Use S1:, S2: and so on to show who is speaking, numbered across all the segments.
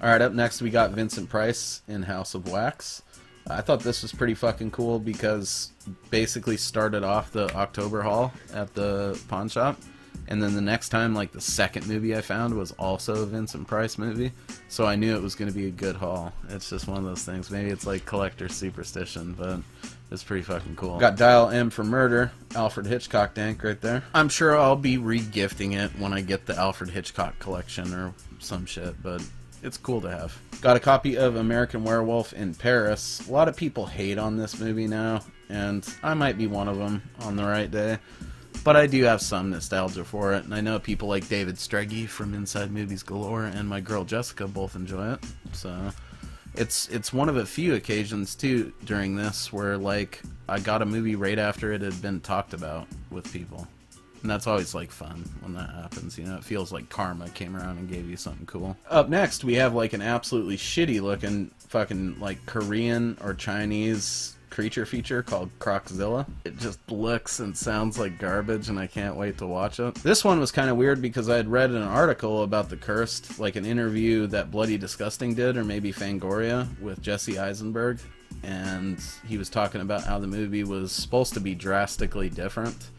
S1: Alright, up next we got Vincent Price in House of Wax. I thought this was pretty fucking cool because basically started off the October haul at the pawn shop, and then the next time, like, the second movie I found was also a Vincent Price movie, so I knew it was going to be a good haul. It's just one of those things. Maybe it's like collector's superstition, but it's pretty fucking cool. Got Dial M for Murder, Alfred Hitchcock dank right there. I'm sure I'll be re-gifting it when I get the Alfred Hitchcock collection or some shit, but it's cool to have. Got a copy of American Werewolf in Paris. A lot of people hate on this movie now, and I might be one of them on the right day. But I do have some nostalgia for it, and I know people like David Streggy from Inside Movies Galore and my girl Jessica both enjoy it. So it's one of a few occasions too during this where, like, I got a movie right after it had been talked about with people. And that's always, like, fun when that happens, you know? It feels like karma came around and gave you something cool. Up next, we have, like, an absolutely shitty-looking fucking, like, Korean or Chinese creature feature called Croczilla. It just looks and sounds like garbage, and I can't wait to watch it. This one was kind of weird because I had read an article about The Cursed, like an interview that Bloody Disgusting did, or maybe Fangoria, with Jesse Eisenberg, and he was talking about how the movie was supposed to be drastically different.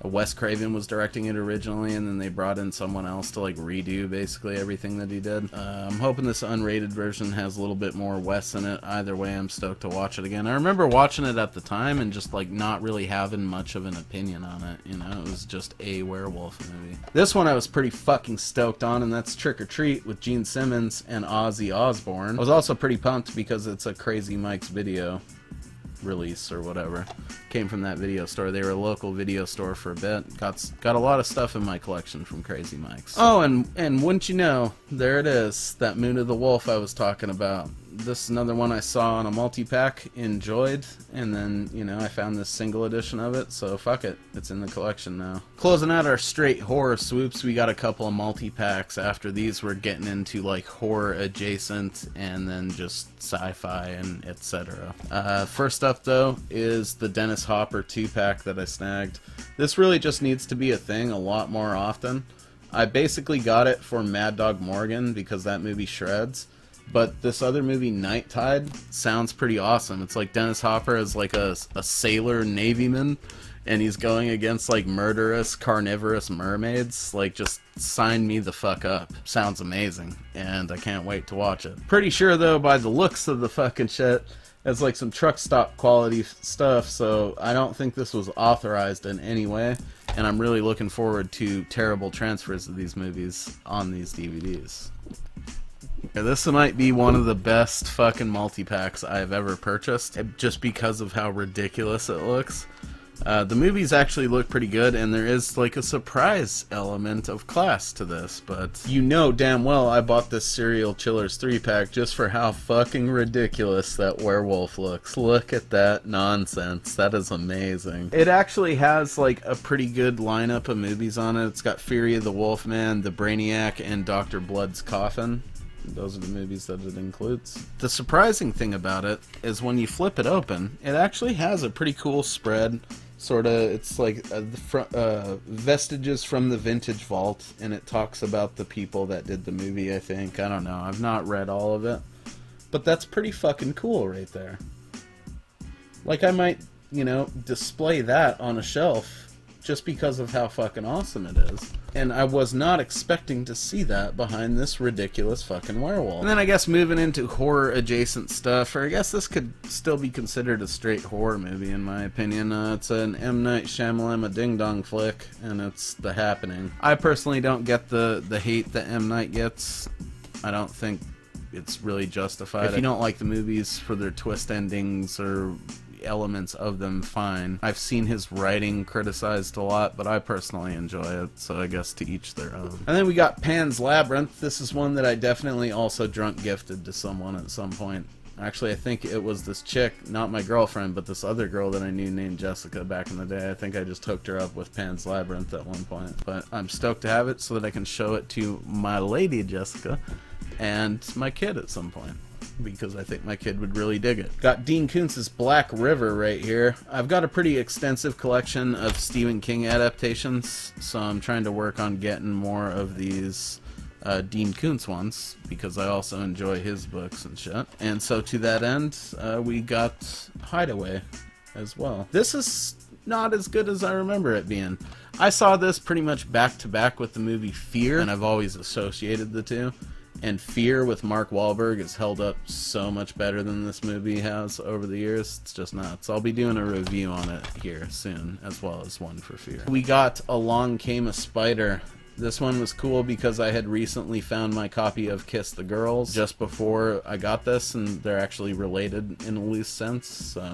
S1: Wes Craven was directing it originally, and then they brought in someone else to, like, redo basically everything that he did. I'm hoping this unrated version has a little bit more Wes in it. Either way, I'm stoked to watch it again. I remember watching it at the time and just, like, not really having much of an opinion on it, you know? It was just a werewolf movie. This one I was pretty fucking stoked on, and that's Trick or Treat with Gene Simmons and Ozzy Osbourne. I was also pretty pumped because it's a Crazy Mike's video release or whatever. Came from that video store. They were a local video store for a bit. Got a lot of stuff in my collection from Crazy Mike's. Oh, and wouldn't you know, there it is, that Moon of the Wolf I was talking about. This is another one I saw on a multi-pack, enjoyed, and then, you know, I found this single edition of it, so fuck it, it's in the collection now. Closing out our straight horror swoops, we got a couple of multi-packs. After these, we're getting into, like, horror adjacent, and then just sci-fi and etc. First up, though, is the Dennis Hopper 2-pack that I snagged. This really just needs to be a thing a lot more often. I basically got it for Mad Dog Morgan because that movie shreds. But this other movie, Night Tide, sounds pretty awesome. It's like Dennis Hopper is like a sailor navyman, and he's going against, like, murderous, carnivorous mermaids. Like, just sign me the fuck up. Sounds amazing, and I can't wait to watch it. Pretty sure, though, by the looks of the fucking shit, it's like some truck stop quality stuff, so I don't think this was authorized in any way, and I'm really looking forward to terrible transfers of these movies on these DVDs. This might be one of the best fucking multi-packs I've ever purchased, just because of how ridiculous it looks. The movies actually look pretty good, and there is, like, a surprise element of class to this, but you know damn well I bought this Serial Chillers 3-pack just for how fucking ridiculous that werewolf looks. Look at that nonsense. That is amazing. It actually has, like, a pretty good lineup of movies on it. It's got Fury of the Wolfman, The Brainiac, and Dr. Blood's Coffin. Those are the movies that it includes. The surprising thing about it is when you flip it open, it actually has a pretty cool spread. Sort of, it's like vestiges from the vintage vault, and it talks about the people that did the movie, I think. I don't know. I've not read all of it. But that's pretty fucking cool right there. Like, I might, you know, display that on a shelf just because of how fucking awesome it is. And I was not expecting to see that behind this ridiculous fucking werewolf. And then I guess moving into horror adjacent stuff, or I guess this could still be considered a straight horror movie in my opinion. It's an M. Night Shyamalan Ding Dong flick, and it's The Happening. I personally don't get the hate that M. Night gets. I don't think it's really justified. If you don't like the movies for their twist endings or elements of them, fine. I've seen his writing criticized a lot, but I personally enjoy it, so I guess to each their own. And then we got Pan's Labyrinth. This is one that I definitely also drunk gifted to someone at some point. Actually, I think it was this chick, not my girlfriend, but this other girl that I knew named Jessica back in the day. I think I just hooked her up with Pan's Labyrinth at one point. But I'm stoked to have it so that I can show it to my lady Jessica and my kid at some point, because I think my kid would really dig it. Got Dean Koontz's Black River right here. I've got a pretty extensive collection of Stephen King adaptations, so I'm trying to work on getting more of these Dean Koontz ones, because I also enjoy his books and shit. And so to that end, we got Hideaway as well. This is not as good as I remember it being. I saw this pretty much back to back with the movie Fear, and I've always associated the two. And Fear with Mark Wahlberg is held up so much better than this movie has over the years. It's just nuts. I'll be doing a review on it here soon, as well as one for Fear. We got Along Came a Spider. This one was cool because I had recently found my copy of Kiss the Girls just before I got this, and they're actually related in a loose sense, so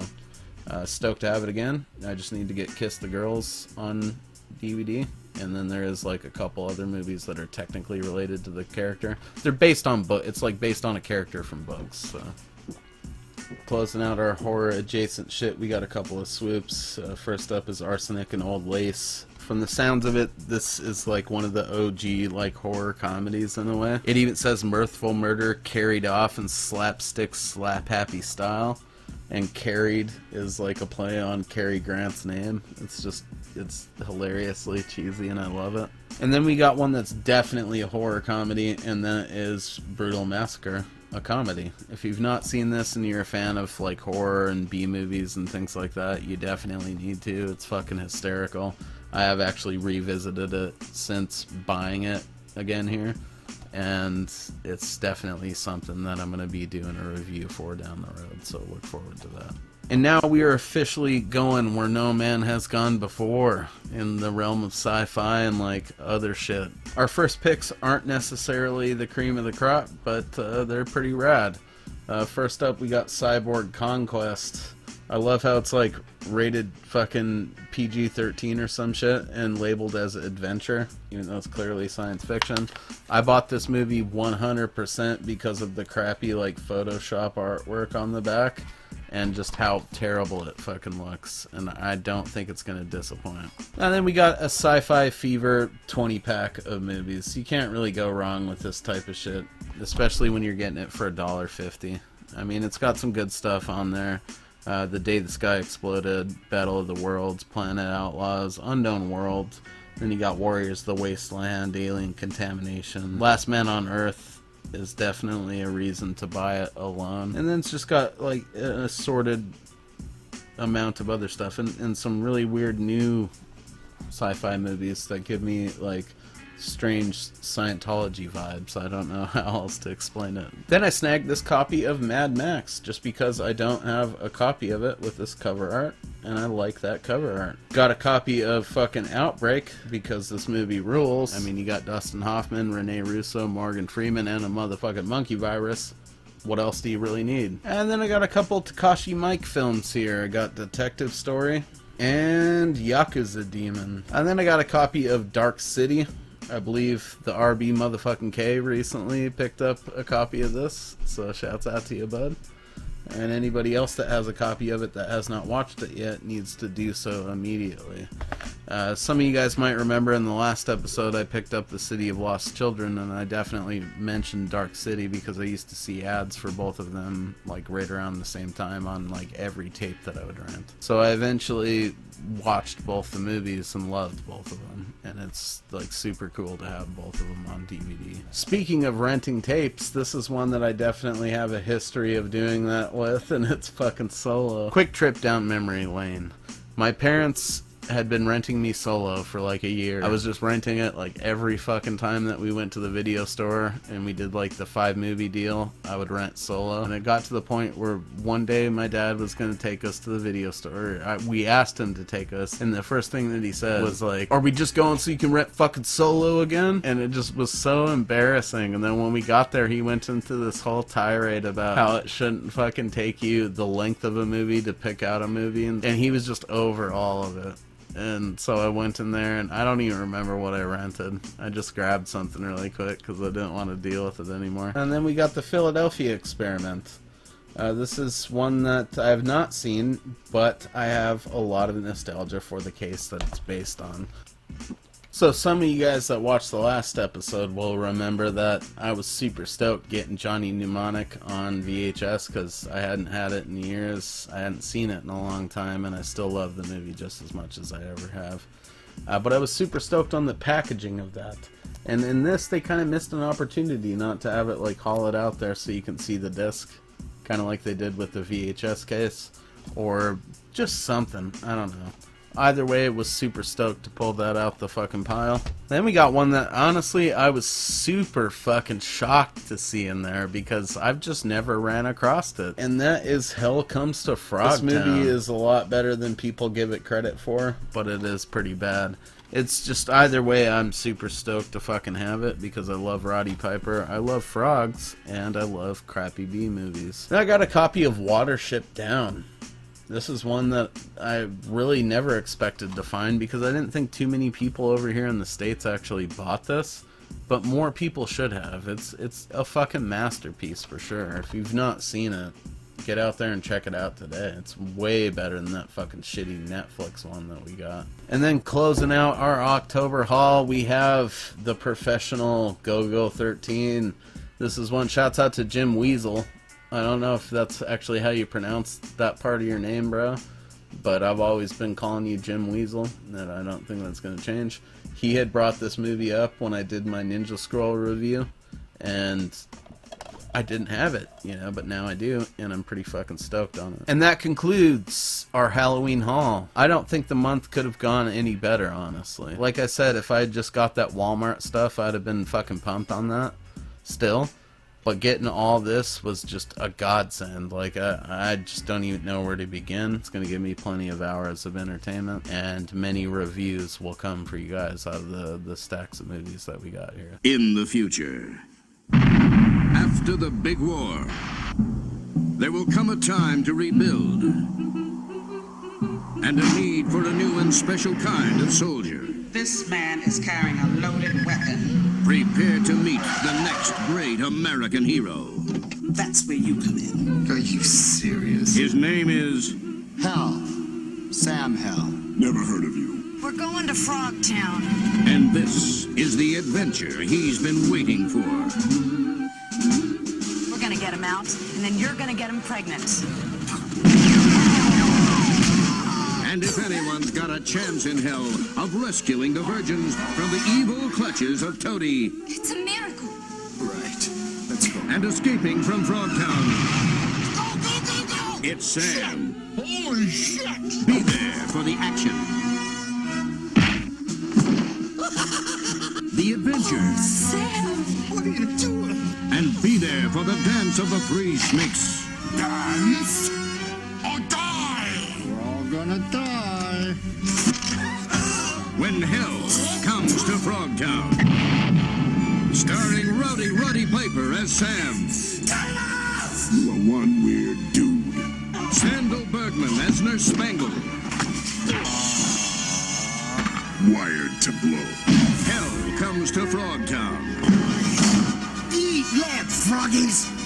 S1: stoked to have it again. I just need to get Kiss the Girls on DVD, and then there is like a couple other movies that are technically related to the character. They're based on it's like based on a character from books. So closing out our horror adjacent shit, we got a couple of swoops. First up is Arsenic and Old Lace. From the sounds of it, this is like one of the OG like horror comedies in a way. It even says mirthful murder carried off in slapstick slap happy style, and Carried is like a play on Cary Grant's name. It's hilariously cheesy, and I love it. And then we got one that's definitely a horror comedy, and that is Brutal Massacre, a comedy. If you've not seen this and you're a fan of like horror and B movies and things like that, you definitely need to. It's fucking hysterical. I have actually revisited it since buying it again here, and it's definitely something that I'm going to be doing a review for down the road, so look forward to that. And now we are officially going where no man has gone before in the realm of sci-fi and like other shit. Our first picks aren't necessarily the cream of the crop, but they're pretty rad. First up, we got Cyborg Conquest. I love how it's like rated fucking PG-13 or some shit and labeled as adventure, even though it's clearly science fiction. I bought this movie 100% because of the crappy like Photoshop artwork on the back and just how terrible it fucking looks, and I don't think it's gonna disappoint. And then we got a Sci-Fi Fever 20-pack of movies. You can't really go wrong with this type of shit, especially when you're getting it for $1.50. I mean, it's got some good stuff on there. The Day the Sky Exploded, Battle of the Worlds, Planet Outlaws, Unknown World. Then you got Warriors of the Wasteland, Alien Contamination. Last Man on Earth is definitely a reason to buy it alone. And then it's just got like an assorted amount of other stuff and some really weird new sci-fi movies that give me like strange Scientology vibes. I don't know how else to explain it. Then I snagged this copy of Mad Max just because I don't have a copy of it with this cover art, and I like that cover art. Got a copy of fucking Outbreak because this movie rules. I mean, you got Dustin Hoffman, Rene Russo, Morgan Freeman, and a motherfucking monkey virus. What else do you really need? And then I got a couple Takashi Miike films here. I got Detective Story and Yakuza Demon. And then I got a copy of Dark City. I believe the RB motherfucking K recently picked up a copy of this, so shouts out to you, bud. And anybody else that has a copy of it that has not watched it yet needs to do so immediately. Some of you guys might remember in the last episode I picked up The City of Lost Children, and I definitely mentioned Dark City because I used to see ads for both of them like right around the same time on like every tape that I would rent. So I eventually watched both the movies and loved both of them, and it's like super cool to have both of them on DVD. Speaking of renting tapes, this is one that I definitely have a history of doing that with, and it's fucking Solo. Quick trip down memory lane. My parents had been renting me Solo for like a year. I was just renting it like every fucking time that we went to the video store and we did like the 5-movie deal. I would rent Solo, and it got to the point where one day my dad was going to take us to the video store. We asked him to take us, and the first thing that he said was like, "Are we just going so you can rent fucking Solo again?" And it just was so embarrassing. And then when we got there, he went into this whole tirade about how it shouldn't fucking take you the length of a movie to pick out a movie, and he was just over all of it. And so I went in there, and I don't even remember what I rented. I just grabbed something really quick because I didn't want to deal with it anymore. And then we got The Philadelphia Experiment. This is one that I have not seen, but I have a lot of nostalgia for the case that it's based on. So some of you guys that watched the last episode will remember that I was super stoked getting Johnny Mnemonic on VHS because I hadn't had it in years. I hadn't seen it in a long time, and I still love the movie just as much as I ever have. But I was super stoked on the packaging of that. And in this, they kind of missed an opportunity not to have it like hollowed out there so you can see the disc, kind of like they did with the VHS case, or just something. I don't know. Either way, it was super stoked to pull that out the fucking pile. Then we got one that, honestly, I was super fucking shocked to see in there because I've just never ran across it. And that is Hell Comes to Frogtown. This movie is a lot better than people give it credit for, but it is pretty bad. It's just, either way, I'm super stoked to fucking have it because I love Roddy Piper, I love frogs, and I love crappy B movies. Then I got a copy of Watership Down. This is one that I really never expected to find because I didn't think too many people over here in the States actually bought this, but more people should have. It's a fucking masterpiece for sure. If you've not seen it, get out there and check it out today. It's way better than that fucking shitty Netflix one that we got. And then closing out our October haul, we have The Professional Go-Go 13. This is one, shouts out to Jim Weasel. I don't know if that's actually how you pronounce that part of your name, bro, but I've always been calling you Jim Weasel, and I don't think that's going to change. He had brought this movie up when I did my Ninja Scroll review, and I didn't have it, you know, but now I do, and I'm pretty fucking stoked on it. And that concludes our Halloween haul. I don't think the month could have gone any better, honestly. Like I said, if I had just got that Walmart stuff, I'd have been fucking pumped on that still. But getting all this was just a godsend. Like, I just don't even know where to begin. It's going to give me plenty of hours of entertainment, and many reviews will come for you guys out of the stacks of movies that we got here.
S2: In the future, after the big war, there will come a time to rebuild, and a need for a new and special kind of soldier.
S3: This man is carrying a loaded weapon.
S2: Prepare to meet the next great American hero.
S3: That's where you come in.
S4: Are you serious?
S2: His name is...
S4: Hell. Sam Hell.
S2: Never heard of you.
S5: We're going to Frogtown.
S2: And this is the adventure he's been waiting for.
S5: We're gonna get him out, and then you're gonna get him pregnant.
S2: And if anyone's got a chance in hell of rescuing the virgins from the evil clutches of Toady...
S5: It's a miracle.
S4: Right. Let's go.
S2: And escaping from Frogtown...
S5: Go, go, go, go!
S2: It's Sam.
S4: Holy shit!
S2: Be there for the action. The adventure.
S5: Sam!
S4: What are you doing?
S2: And be there for the dance of the three snakes.
S4: Dance or die? We're all gonna die.
S2: When hell comes to Frogtown. Starring Roddy Piper as Sam. You are one weird dude. Sandal Bergman as Nurse Spangle. Wired to blow. Hell comes to Frogtown.
S4: Eat that, froggies!